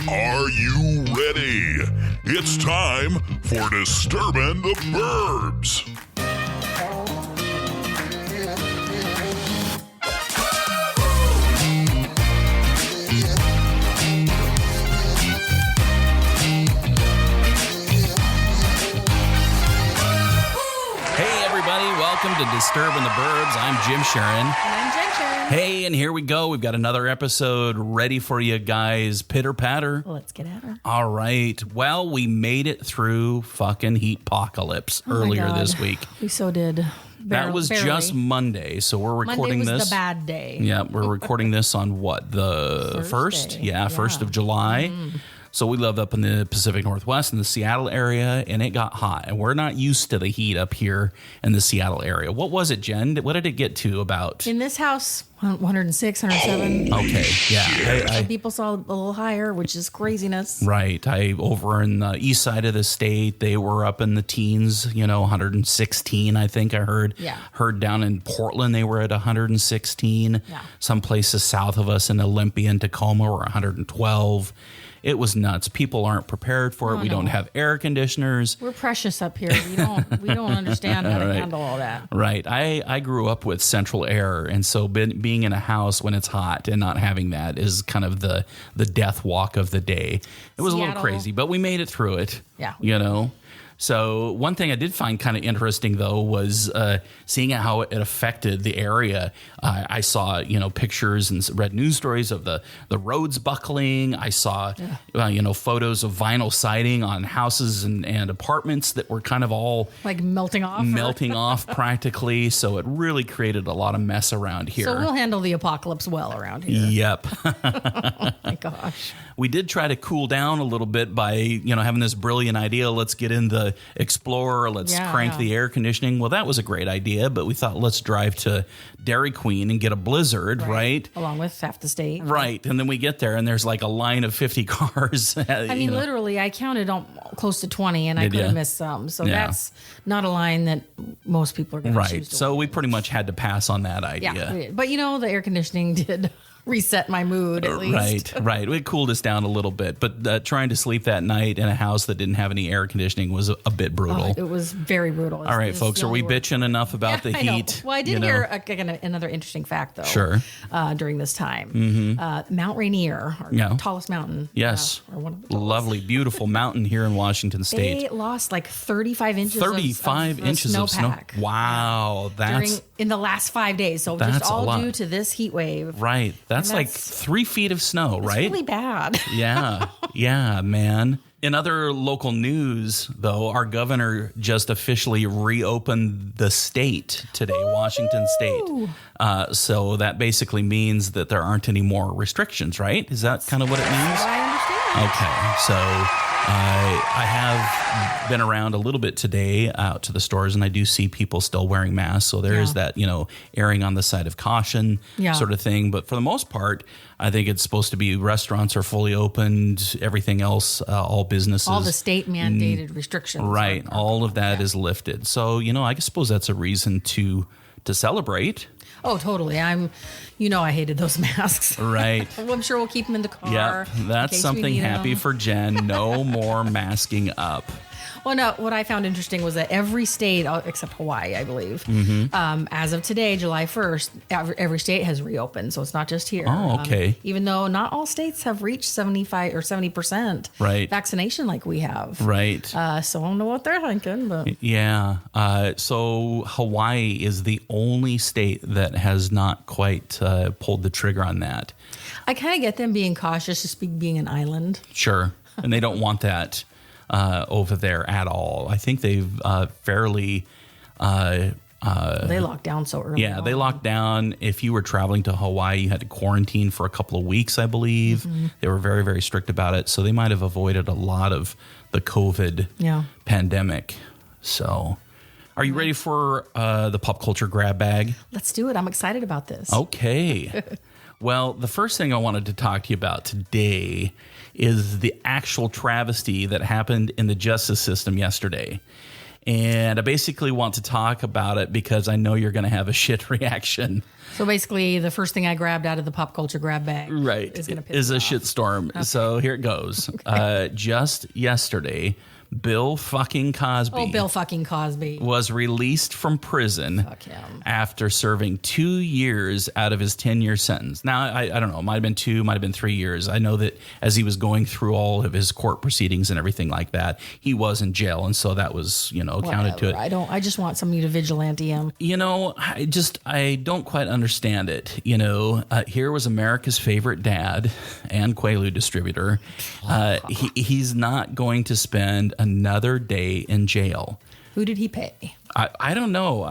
Are you ready? It's time for Disturbin the Burbs. Hey everybody, welcome to Disturbin the Burbs. I'm Jim Sharon. And I'm Jen Sharon. Hey, and here we go. We've got another episode ready for you guys. Pitter patter. Let's get at her. All right. Well, we made it through fucking Heatpochalypse earlier this week. We so did. That was barely. just Monday, so we're recording Monday was this. the bad day. Yeah, we're recording this on what? The Thursday. 1st? Yeah, 1st of July. So we live up in the Pacific Northwest in the Seattle area, and it got hot. And we're not used to the heat up here in the Seattle area. What was it, Jen? What did it get to about? In this house, 106, 107. Okay, yeah. Some people saw a little higher, which is craziness. Right. Over in the east side of the state, they were up in the teens, 116, I think I heard. Yeah. Heard down in Portland, they were at 116. Yeah. Some places south of us in Olympia and Tacoma were 112. It was nuts. People aren't prepared for it. We don't have air conditioners. We're precious up here. We don't understand how to handle all that. Right. I grew up with central air, and so being in a house when it's hot and not having that is kind of the death walk of the day. It was a little crazy, but we made it through it. Yeah. So one thing I did find kind of interesting, though, was seeing how it affected the area. I saw, pictures and read news stories of the roads buckling. I saw, photos of vinyl siding on houses and apartments that were kind of all like melting off practically. So it really created a lot of mess around here. So we'll handle the apocalypse well around here. Yep. Oh my gosh. We did try to cool down a little bit by, having this brilliant idea. Let's get in the Explorer. Let's crank the air conditioning. Well, that was a great idea, but we thought let's drive to Dairy Queen and get a Blizzard, right? Along with half the state. Right. And then we get there and there's like a line of 50 cars. I mean, literally, I counted close to 20 and I could have missed some. So that's not a line that most people are going to choose to Right. So we pretty much had to pass on that idea. Yeah. But the air conditioning did reset my mood at least. Right. It cooled us down a little bit, but trying to sleep that night in a house that didn't have any air conditioning was a bit brutal. It was very brutal. All right, folks, are we bitching enough about the heat? Well, I did hear another interesting fact, though. Sure. During this time. Mount Rainier, our tallest mountain. Yes. Or one of the tallest. Lovely, beautiful mountain here in Washington State. They lost like 35 inches 35 of inches of snow. snowpack. Wow. In the last 5 days. So that's just all a lot. due to this heat wave. Right. That's like 3 feet of snow, right? It's really bad. Yeah, man. In other local news, though, our governor just officially reopened the state today, Washington State. So that basically means that there aren't any more restrictions, right? Is that kind of what it means? I understand. Okay, so I have been around a little bit today out to the stores, and I do see people still wearing masks. So there is that, erring on the side of caution sort of thing. But for the most part, I think it's supposed to be restaurants are fully opened. Everything else, all businesses. All the state mandated restrictions. Right. All of that is lifted. So, I suppose that's a reason to celebrate. Oh, totally. I hated those masks. Right. I'm sure we'll keep them in the car. Yep. That's something happy for Jen. No more masking up. Well, no, what I found interesting was that every state, except Hawaii, I believe, as of today, July 1st, every state has reopened. So it's not just here. Oh, okay. Even though not all states have reached 75 or 70% vaccination like we have. Right. So I don't know what they're thinking, but. Yeah. So Hawaii is the only state that has not quite pulled the trigger on that. I kind of get them being cautious, just being an island. Sure. And they don't want that over there at all. I think they've fairly... they locked down so early. Yeah, they locked down. If you were traveling to Hawaii, you had to quarantine for a couple of weeks, I believe. They were very, very strict about it. So they might have avoided a lot of the COVID pandemic. So are you ready for the pop culture grab bag? Let's do it. I'm excited about this. Okay. Well, the first thing I wanted to talk to you about today is the actual travesty that happened in the justice system yesterday. And I basically want to talk about it because I know you're going to have a shit reaction. So basically, the first thing I grabbed out of the pop culture grab bag is going to piss is me a off. shitstorm. Okay. So here it goes. Okay. Just yesterday, Bill fucking Cosby. Oh, Bill fucking Cosby. Was released from prison after serving 2 years out of his 10-year sentence. Now, I don't know. It might have been 2, might have been 3 years. I know that as he was going through all of his court proceedings and everything like that, he was in jail. And so that was, counted to it. I just want somebody to vigilante him. I don't quite understand it. Here was America's favorite dad and Quaalude distributor. He's not going to spend another day in jail. Who did he pay? I don't know.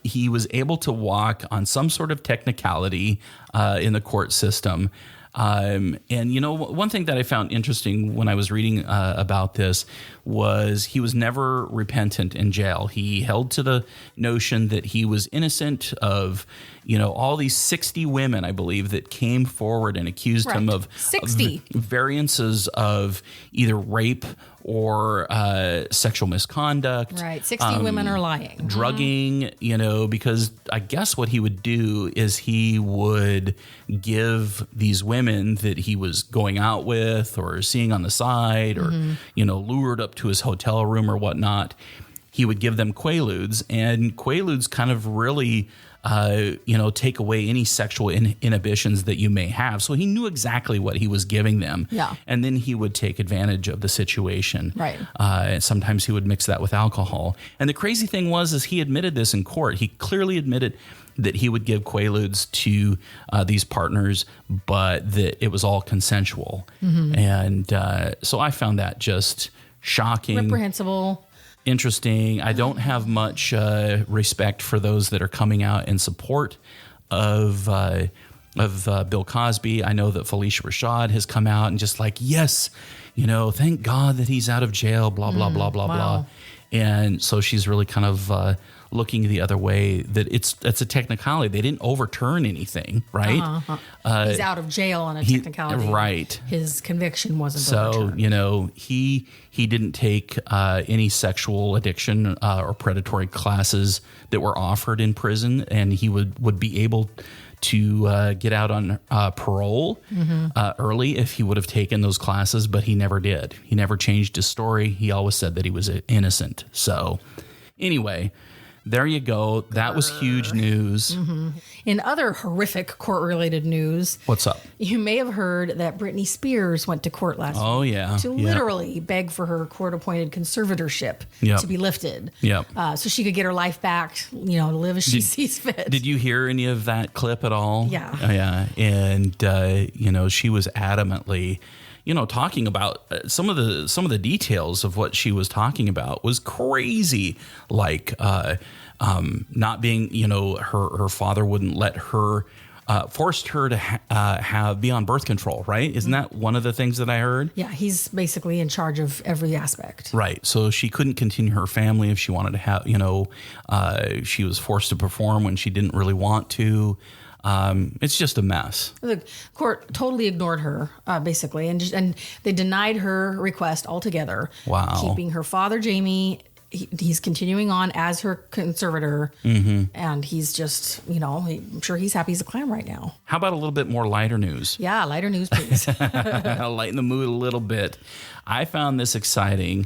He was able to walk on some sort of technicality in the court system. And one thing that I found interesting when I was reading about this was he was never repentant in jail. He held to the notion that he was innocent of, all these 60 women, I believe, that came forward and accused him of 60 variances of either rape or sexual misconduct. Right. 60 women are lying. Drugging, because I guess what he would do is he would give these women that he was going out with or seeing on the side or, lured up to his hotel room or whatnot, he would give them Quaaludes, and Quaaludes kind of really take away any sexual inhibitions that you may have. So he knew exactly what he was giving them. Yeah. And then he would take advantage of the situation. Right. Sometimes he would mix that with alcohol. And the crazy thing is he admitted this in court. He clearly admitted that he would give Quaaludes to these partners, but that it was all consensual. Mm-hmm. And so I found that just shocking. Reprehensible. Interesting. I don't have much respect for those that are coming out in support of Bill Cosby. I know that Felicia Rashad has come out and just like, yes, thank God that he's out of jail, blah, blah, blah, blah, blah. And so she's really kind of looking the other way, that it's a technicality. They didn't overturn anything, right? He's out of jail on a technicality. Right. His conviction wasn't overturned. So, he didn't take any sexual addiction or predatory classes that were offered in prison, and he would be able to get out on parole early if he would have taken those classes, but he never did. He never changed his story. He always said that he was innocent. So anyway, there you go. That was huge news. Mm-hmm. In other horrific court-related news, what's up? You may have heard that Britney Spears went to court last week to literally beg for her court-appointed conservatorship to be lifted. Yep. So she could get her life back, live as she sees fit. Did you hear any of that clip at all? Yeah. Yeah. And, she was adamantly talking about some of the details of what she was talking about was crazy. Like not being, her father wouldn't let her, forced her to be on birth control, right? Isn't that one of the things that I heard? Yeah, he's basically in charge of every aspect. Right. So she couldn't continue her family if she wanted to have, she was forced to perform when she didn't really want to. It's just a mess. The court totally ignored her, basically, and they denied her request altogether. Wow. Keeping her father, Jamie, he's continuing on as her conservator, and he's just, I'm sure he's happy as a clam right now. How about a little bit more lighter news? Yeah, lighter news, please. Lighten the mood a little bit. I found this exciting.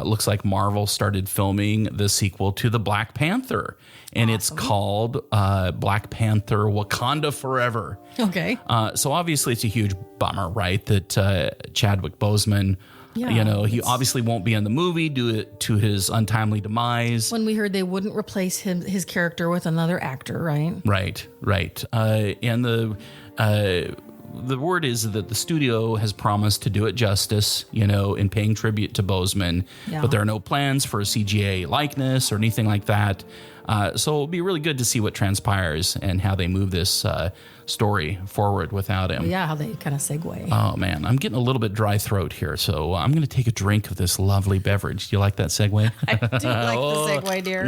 Looks like Marvel started filming the sequel to the Black Panther. And It's called Black Panther Wakanda Forever. Okay. So obviously it's a huge bummer, right? That Chadwick Boseman, he obviously won't be in the movie due to his untimely demise. When we heard they wouldn't replace his character with another actor, right? Right. And the word is that the studio has promised to do it justice, in paying tribute to Boseman. Yeah. But there are no plans for a CGI likeness or anything like that. So it'll be really good to see what transpires and how they move this story forward without him. Yeah, how they kind of segue. Oh, man. I'm getting a little bit dry throat here, so I'm going to take a drink of this lovely beverage. Do you like that segue? I do like the segue, dear.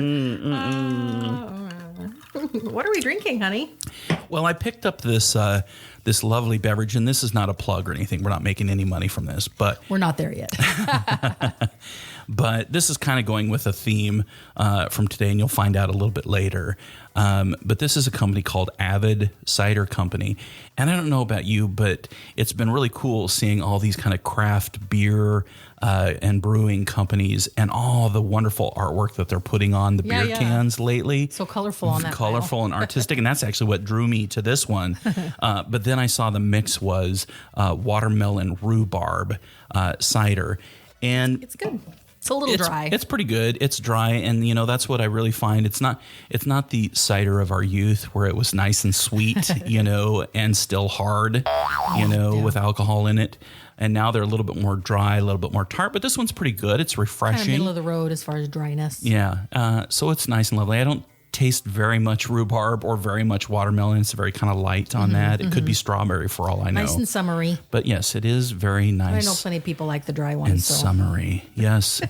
What are we drinking, honey? Well, I picked up this this lovely beverage. And this is not a plug or anything. We're not making any money from this, but we're not there yet. But this is kind of going with a theme from today, and you'll find out a little bit later. But this is a company called Avid Cider Company. And I don't know about you, but it's been really cool seeing all these kind of craft beer and brewing companies and all the wonderful artwork that they're putting on the beer cans lately. So colorful on that. Colorful and artistic. And that's actually what drew me to this one. But then I saw the mix was watermelon rhubarb cider. And it's good. It's a little dry. It's pretty good. It's dry, and that's what I really find. It's not the cider of our youth where it was nice and sweet, and still hard, with alcohol in it. And now they're a little bit more dry, a little bit more tart. But this one's pretty good. It's refreshing. Kind of middle of the road as far as dryness. Yeah. So it's nice and lovely. I don't taste very much rhubarb or very much watermelon. It's very kind of light on that. It could be strawberry for all I know. Nice and summery. But yes, it is very nice. I know plenty of people like the dry ones. And summery, yes.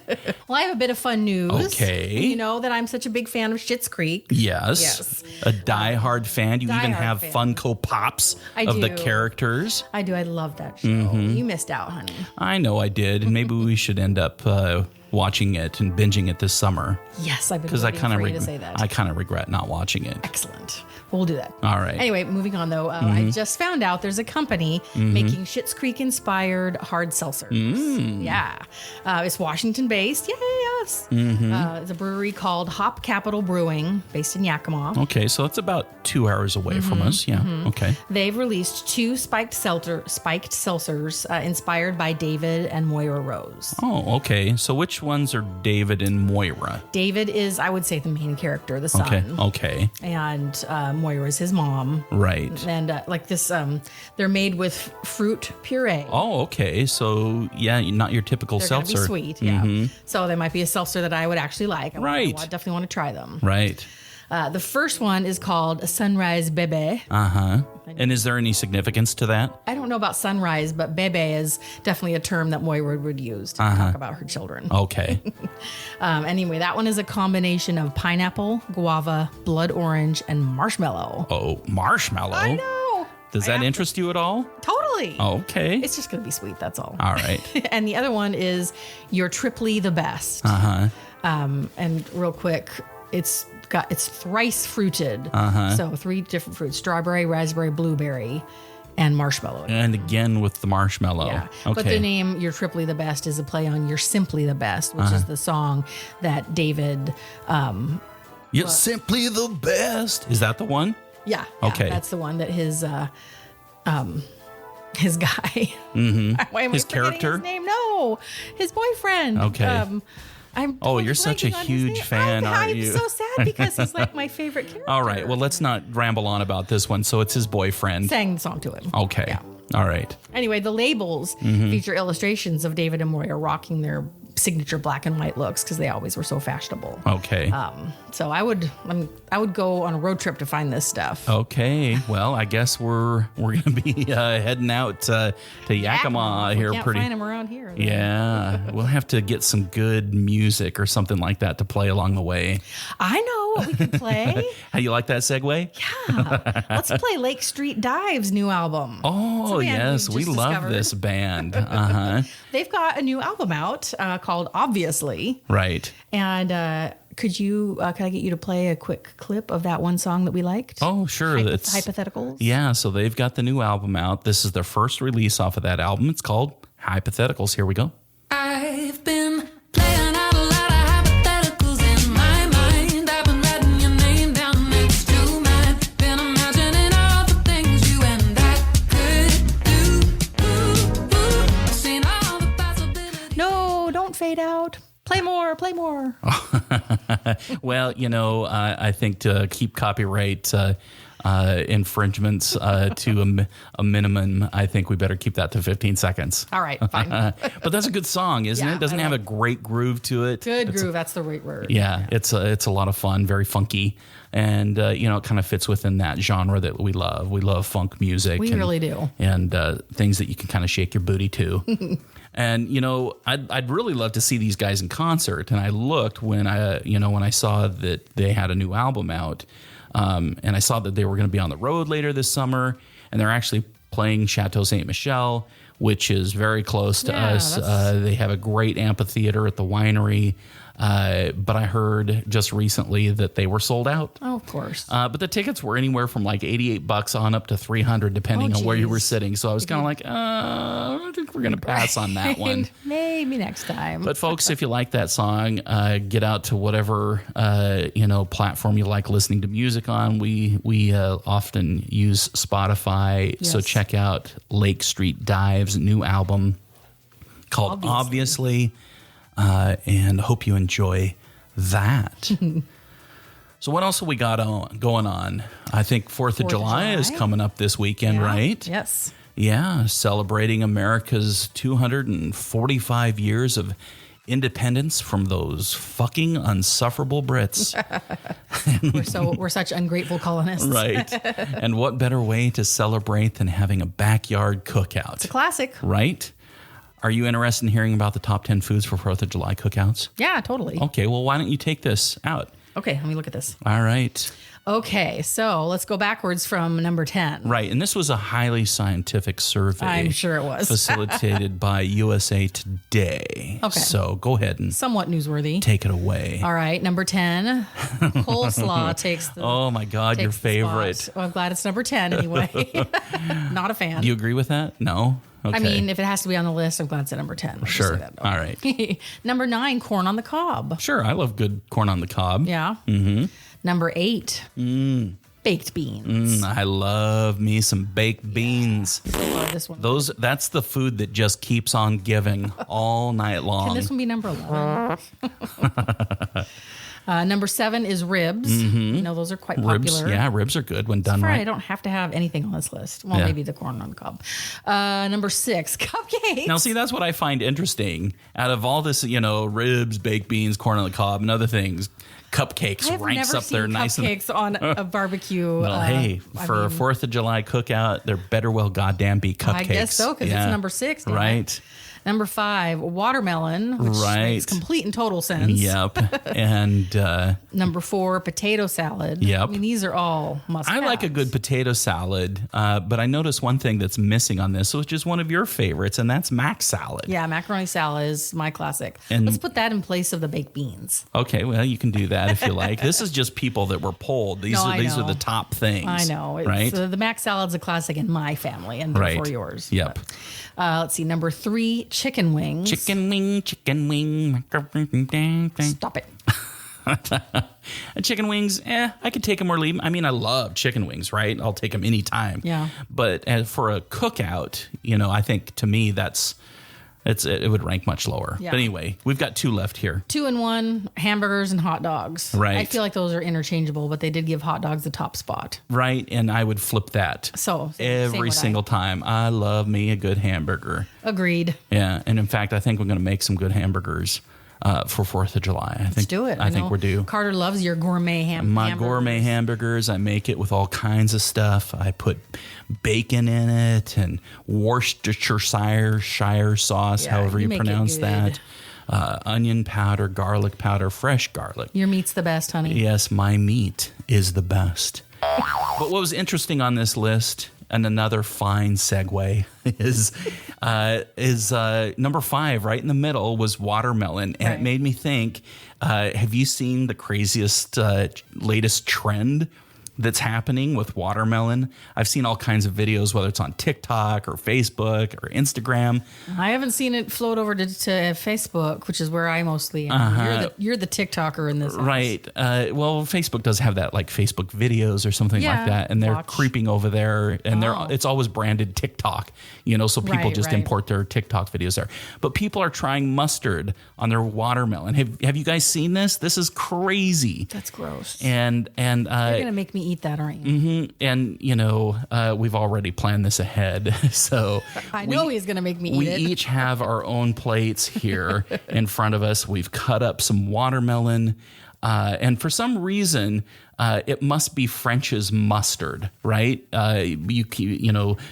Well, I have a bit of fun news. Okay. You know that I'm such a big fan of Schitt's Creek. Yes. A diehard fan. You even have Funko Pops of the characters. I do. I love that show. You missed out, honey. I know I did. And maybe we should end up watching it and binging it this summer. Yes, I've been waiting for you to say that. I kind of regret not watching it. Excellent. We'll do that. All right. Anyway, moving on though. I just found out there's a company making Schitt's Creek inspired hard seltzers. Yeah. It's Washington based. Yes. It's a brewery called Hop Capital Brewing based in Yakima. Okay. So it's about 2 hours away from us. Yeah. Okay. They've released 2 spiked seltzers inspired by David and Moira Rose. Oh, okay. So which ones are David and Moira? David is, I would say, the main character, the son. Okay. And Moira is his mom. Right. And like this, they're made with fruit puree. Oh, okay. So yeah, not your typical they're seltzer. They're sweet, yeah. So they might be a seltzer that I would actually like. I definitely want to try them. Right. The first one is called Sunrise Bebe. And is there any significance to that? I don't know about sunrise, but bebe is definitely a term that Moira would use to talk about her children. Okay. Anyway, that one is a combination of pineapple, guava, blood orange, and marshmallow. Oh, marshmallow? I know. Does that interest you at all? Totally. Okay. It's just going to be sweet, that's all. All right. And the other one is You're Triply the Best. And real quick, it's thrice fruited. So 3 different fruits: strawberry, raspberry, blueberry, and marshmallow. And again with the marshmallow. Yeah. Okay. But the name You're Triply the Best is a play on You're Simply the Best, which is the song that David You're simply the best. Is that the one? Yeah. Okay. That's the one that his guy. Why am His I forgetting character? his name? No, his boyfriend. Okay. I'm you're such a huge fan, aren't you? I'm so sad because he's like my favorite character. All right. Well, let's not ramble on about this one. So it's his boyfriend. Sang the song to him. Okay. Yeah. All right. Anyway, the labels feature illustrations of David and Moira rocking their signature black and white looks because they always were so fashionable. Okay. So I would go on a road trip to find this stuff. Okay. Well, I guess we're gonna be heading out to Yakima here. We can't find them around here. Though. Yeah, we'll have to get some good music or something like that to play along the way. I know what we can play. How you like that segue? Yeah. Let's play Lake Street Dive's new album. Oh yes, we love this band. They've got a new album out called Obviously. Right. And could I get you to play a quick clip of that one song that we liked? Oh, sure. It's Hypotheticals. Yeah, so they've got the new album out. This is their first release off of that album. It's called Hypotheticals. Here we go. I've been playing out a lot of hypotheticals in my mind. I've been writing your name down next to mine. Been imagining all the things you and I could do. I've seen all the possibilities. No, don't fade out. Play more. Well, I think to keep copyright infringements to a minimum, I think we better keep that to 15 seconds. All right, fine. But that's a good song, isn't Yeah, it? Doesn't it have a great groove to it? Good groove. That's the right word. Yeah, it's a lot of fun, very funky, and it kind of fits within that genre that we love. We love funk music. We really do. And things that you can kind of shake your booty to. And I'd really love to see these guys in concert. And I looked when I saw that they had a new album out, and I saw that they were going to be on the road later this summer, and they're actually playing Chateau Ste. Michelle, which is very close to us. They have a great amphitheater at the winery. But I heard just recently that they were sold out. Oh, of course. But the tickets were anywhere from like $88 on up to $300, depending on where you were sitting. So I was kind of like, I think we're going to pass on that one. Maybe next time. But folks, if you like that song, get out to whatever platform you like listening to music on. We often use Spotify, so check out Lake Street Dive's new album called Obviously. And hope you enjoy that. So what else have we got going on? I think 4th of July is coming up this weekend, right? Yes. Yeah, celebrating America's 245 years of independence from those fucking unsufferable Brits. We're such ungrateful colonists. Right. And what better way to celebrate than having a backyard cookout? It's a classic. Right? Are you interested in hearing about the top 10 foods for 4th of July cookouts? Yeah, totally. Okay, well, why don't you take this out? Okay, let me look at this. All right. Okay, so let's go backwards from number 10. Right, and this was a highly scientific survey. I'm sure it was. Facilitated by USA Today. Okay. So go ahead and somewhat newsworthy. Take it away. All right, number 10, coleslaw takes the Oh my God, your favorite. Well, I'm glad it's number 10 anyway. Not a fan. Do you agree with that? No? Okay. I mean, if it has to be on the list, I'm glad it's at number 10. Sure. All right. Number 9, corn on the cob. Sure, I love good corn on the cob. Yeah. Mm-hmm. Number 8, baked beans. I love me some baked beans. I love this one. That's the food that just keeps on giving all night long. Can this one be number 11? Number 7 is ribs. You know, those are quite popular. Yeah, ribs are good when done right. I don't have to have anything on this list. Well, maybe the corn on the cob. Number 6, cupcakes. Now, see, that's what I find interesting. Out of all this, ribs, baked beans, corn on the cob, and other things, cupcakes ranks up there nice. Cupcakes on a barbecue. Well, hey, for a 4th of July cookout, there better well goddamn be cupcakes. I guess so, because it's number 6. Right. Number 5, watermelon, which makes complete and total sense. Yep. And number 4, potato salad. Yep. I mean, these are all must-haves. I like a good potato salad, but I noticed one thing that's missing on this, which is one of your favorites, and that's mac salad. Yeah, macaroni salad is my classic. And let's put that in place of the baked beans. Okay, well, you can do that if you like. This is just people that were polled. These are the top things. I know. Right? The mac salad's a classic in my family, and therefore yours. Yep. Let's see. Number 3, chicken wings. Chicken wing. Stop it. Chicken wings, I could take them or leave them. I mean, I love chicken wings, right? I'll take them anytime. Yeah. But for a cookout, I think to me it would rank much lower. Yeah. But anyway, we've got 2 left here. 2 and 1, hamburgers and hot dogs. Right. I feel like those are interchangeable, but they did give hot dogs the top spot. Right, and I would flip that. So every single time. I love me a good hamburger. Agreed. Yeah, and in fact, I think we're going to make some good hamburgers for 4th of July. Let's do it. I think we're due. Carter loves your gourmet hamburgers. My gourmet hamburgers, I make it with all kinds of stuff. I put bacon in it and Worcestershire sauce, however you pronounce that. Onion powder, garlic powder, fresh garlic. Your meat's the best, honey. Yes, my meat is the best. But what was interesting on this list, and another fine segue, is number 5, right in the middle, was watermelon. And it made me think, have you seen the craziest, latest trend that's happening with watermelon? I've seen all kinds of videos, whether it's on TikTok or Facebook or Instagram. I haven't seen it float over to Facebook, which is where I mostly am. You're the TikToker in this house. Right. Well, Facebook does have that, like Facebook videos or something like that, and they're creeping over there, and it's always branded TikTok, so people just import their TikTok videos there. But people are trying mustard on their watermelon. Have you guys seen this? This is crazy. That's gross. And you're gonna make me eat that, aren't you? Mm-hmm. And we've already planned this ahead, so I know he's gonna make me eat it. We each have our own plates here in front of us. We've cut up some watermelon, and for some reason, it must be French's mustard, right?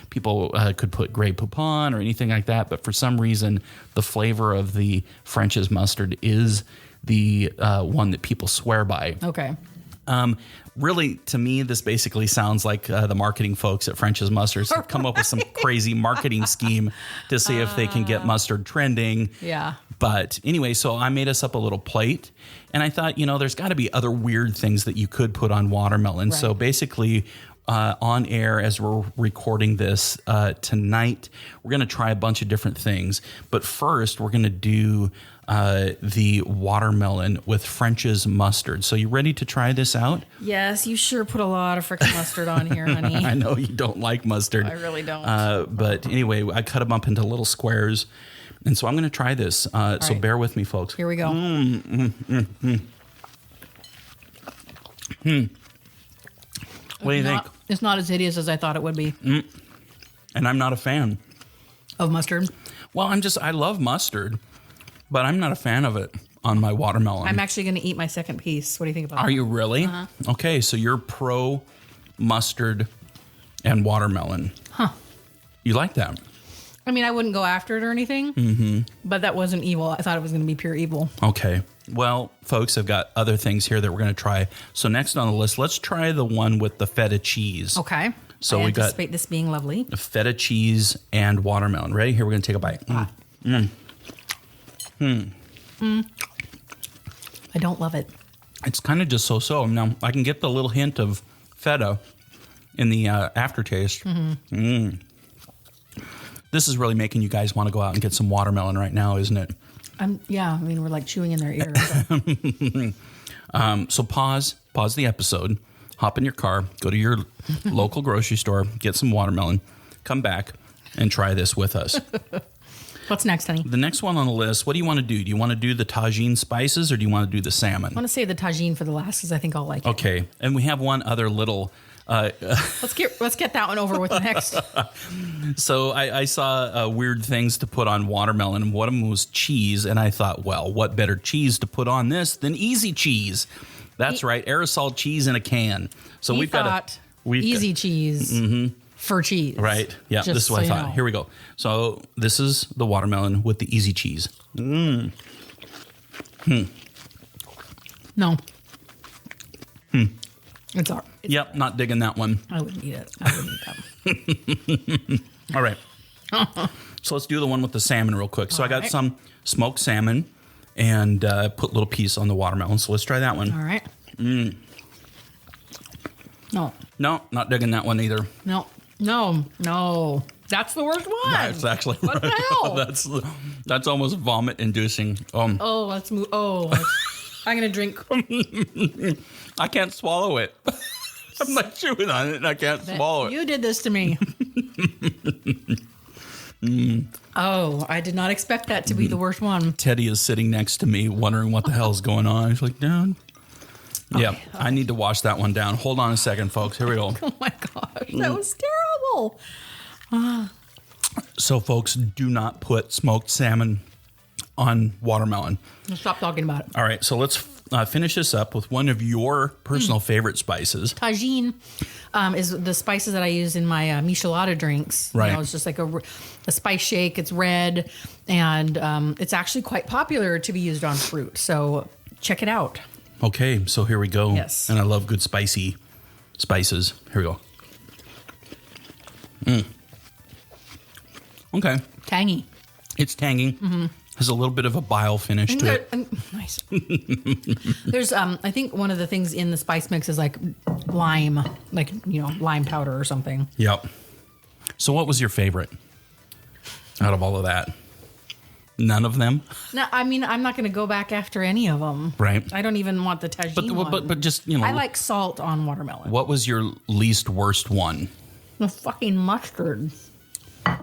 People could put Grey Poupon or anything like that, but for some reason, the flavor of the French's mustard is the one that people swear by. Okay. Really, to me, this basically sounds like the marketing folks at French's Mustards have come up with some crazy marketing scheme to see if they can get mustard trending. Yeah. But anyway, so I made us up a little plate, and I thought, there's got to be other weird things that you could put on watermelon. Right. So basically, on air as we're recording this tonight, we're going to try a bunch of different things. But first, we're going to do the watermelon with French's mustard. So you ready to try this out? Yes, you sure put a lot of freaking mustard on here, honey. I know you don't like mustard. I really don't. But anyway, I cut them up into little squares. And so I'm going to try this. So right. Bear with me, folks. Here we go. What do you think? It's not as hideous as I thought it would be. And I'm not a fan of mustard. Well, I love mustard, but I'm not a fan of it on my watermelon. I'm actually going to eat my second piece. What do you think about that? Are you really? Uh-huh. Okay, so you're pro mustard and watermelon. Huh. You like that? I mean, I wouldn't go after it or anything, but that wasn't evil. I thought it was going to be pure evil. Okay. Well, folks, I've got other things here that we're going to try. So next on the list, let's try the one with the feta cheese. Okay. So I we got anticipate this being lovely. Feta cheese and watermelon. Ready? Here, we're going to take a bite. I don't love it. It's kind of just so-so. Now, I can get the little hint of feta in the aftertaste. This is really making you guys want to go out and get some watermelon right now, isn't it? Yeah, I mean, we're like chewing in their ear. So pause the episode, hop in your car, go to your local grocery store, get some watermelon, come back, and try this with us. What's next, honey? The next one on the list, what do you want to do? Do you want to do the tagine spices or do you want to do the salmon? I want to save the tagine for the last because I think I'll like it. Okay, and we have one other little... Let's get that one over with next. So I saw weird things to put on watermelon, and one of them was cheese, and I thought, well, what better cheese to put on this than easy cheese? That's right, aerosol cheese in a can. So we've got easy cheese for cheese. Right, yeah, Just this is what I thought. know. Here we go. So this is the watermelon with the easy cheese. No. It's all right. Yep, not digging that one. I wouldn't eat it. I wouldn't eat that. All right. So let's do the one with the salmon real quick. So I got right. some smoked salmon and put a little piece on the watermelon. So let's try that one. All right. No. No, not digging that one either. No. That's the worst one. That's actually What the hell? That's almost vomit inducing. Oh, let's move. Oh, I'm going to drink. I can't swallow it. I'm not chewing on it and I can't swallow it. You did this to me. Oh, I did not expect that to be the worst one. Teddy is sitting next to me wondering what the hell's going on. He's like, Dad. Yeah, Okay. I need to wash that one down. Hold on a second, folks. Here we go. Oh my gosh, that was terrible. So, folks, do not put smoked salmon on watermelon. Stop talking about it. All right, so let's finish this up with one of your personal favorite spices. Tagine is the spices that I use in my michelada drinks. Right. You know, it's just like a spice shake. It's red, and it's actually quite popular to be used on fruit. So check it out. Okay, so here we go. Yes. And I love good spicy spices. Here we go. Okay. Tangy. It's tangy. Has a little bit of a bile finish to it. Nice. There's, I think one of the things in the spice mix is like lime, lime powder or something. Yep. So what was your favorite out of all of that? None of them? No, I mean, I'm not going to go back after any of them. Right. I don't even want the tagine one. But just, you know. I like salt on watermelon. What was your least worst one? The fucking mustard.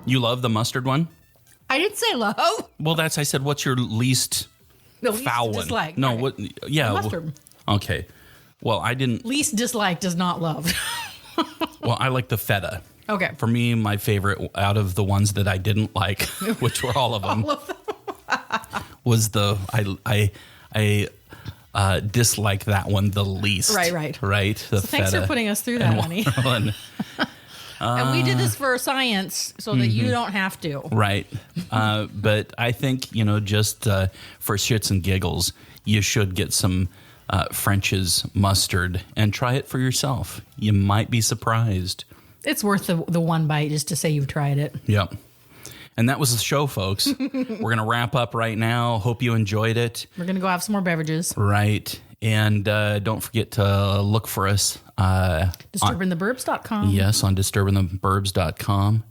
You love the mustard one? I didn't say love. Well, I said, what's your least The least foul one? dislike. No, Right. what? Yeah. Mustard. Okay. Well, I didn't. Least dislike does not love. Well, I like the feta. Okay. For me, my favorite out of the ones that I didn't like, which were all of them, was the I dislike that one the least. Right. Right. The Thanks feta for putting us through that, honey. one. And we did this for science so that you don't have to. Right. But I think, just for shits and giggles, you should get some French's mustard and try it for yourself. You might be surprised. It's worth the one bite just to say you've tried it. Yep. And that was the show, folks. We're going to wrap up right now. Hope you enjoyed it. We're going to go have some more beverages. Right. And don't forget to look for us. DisturbinTheBurbs.com. Yes, on DisturbinTheBurbs.com.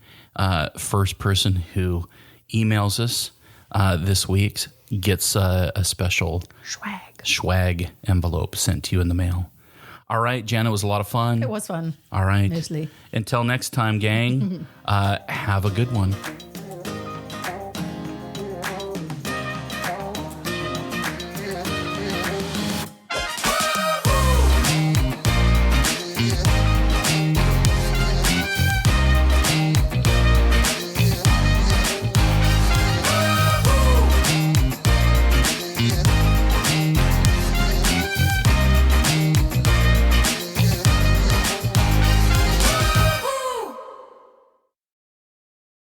First person who emails us this week gets a special swag envelope sent to you in the mail. All right, Jana, it was a lot of fun. It was fun. All right. Mostly. Until next time, gang, have a good one.